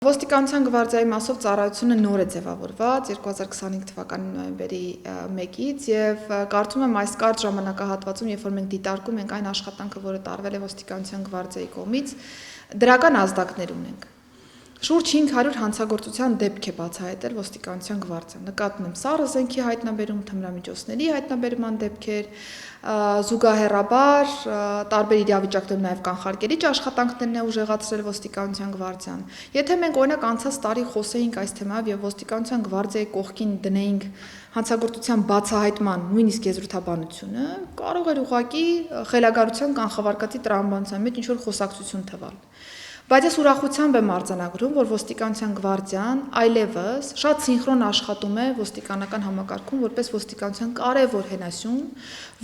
Ոստիկանության գվարդիայի մասով ծառայությունը նոր է ձևավորված 2025 թվականի նոյեմբերի 1-ից եւ կարծում եմ այս կարճ ժամանակահատվածում, երբ որ մենք դիտարկում ենք այն աշխատանքը, որը տարվել է ոստիկանության գվարդիայի կողմից, դրական ազդակներ ունենք։ Շուրջ 500 հանցագործության դեպք է բացահայտել ոստիկանության գվարդիան։ Նկատում եմ սառը զենքի հայտնաբերում, թմրամիջոցների հայտնաբերման դեպքեր, զուգահեռաբար տարբեր իրավիճակներում նաև կանխարգելիչ աշխատանքներն է ուժեղացրել ոստիկանության գվարդիան։ Եթե մենք օրինակ անցած տարի խոսեինք այս թեմայով եւ ոստիկանության գվարդիայի կողքին դնեինք հանցագործության բացահայտման նույնիսկ եզրութաբանությունը, կարող էր ուղղակի խելագարության կանխավարկածի տրամաբանության մեջ ինչ-որ խոսակցություն թվալ։ Բայց ես ուրախությամբ եմ արձանագրում, որ ոստիկանության գվարդիան այլևս շատ սինխրոն աշխատում է ոստիկանական համակարգում որպես ոստիկանության կարևոր հենասյուն,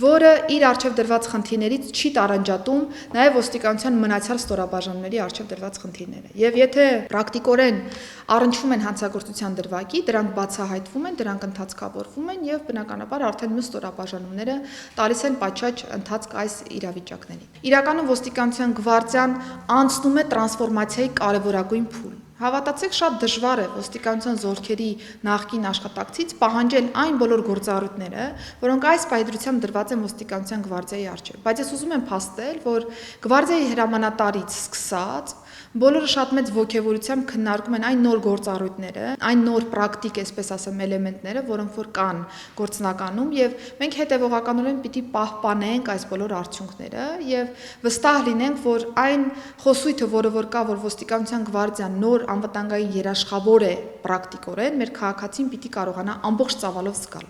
որը իր արժև դրված խնդիրներից չի տարանջատում նաև ոստիկանության մնացյալ ստորաբաժանումների արժև դրված խնդիրները։ Եվ եթե պրակտիկորեն առնչվում են հանցագործության դրվագի, դրանք բացահայտվում են, դրանք ընթացքավորվում են եւ բնականաբար արդեն մյուս ստորաբաժանումները տալիս են պատշաճ ընթացք այս իրավիճակներին։ Իրականում ոստիկանության գվարդիան անցնում է տրանսֆորմացիայի կարևորագույն փուլ։ Հավատացեք, շատ դժվար է ոստիկանության զորքերի նախկին աշխատակցից պահանջել այն բոլոր գործառույթները, որոնք այս պայծրությամբ դրված են ոստիկանության գվարդիայի առջև։ Բայց ես ուզում եմ փաստել, որ գվարդիայի հրամանատարից սկսած բոլորը շատ մեծ ոգևորությամբ քննարկում են այն նոր գործառույթները, այն նոր պրակտիկ, այսպես ասեմ, էլեմենտները, որոնք որ կան գործնականում եւ մենք հետեւողականորեն պիտի պահպանենք այս բոլոր արդյունքները եւ վստահ լինենք, որ այն խոսույթը, որը որ կա, որ ոստիկանության գվարդիան նոր անվտանգային երաշխավոր է պրակտիկորեն, մեր քաղաքացին պիտի կարողանա ամբողջ ծավալով զգալ։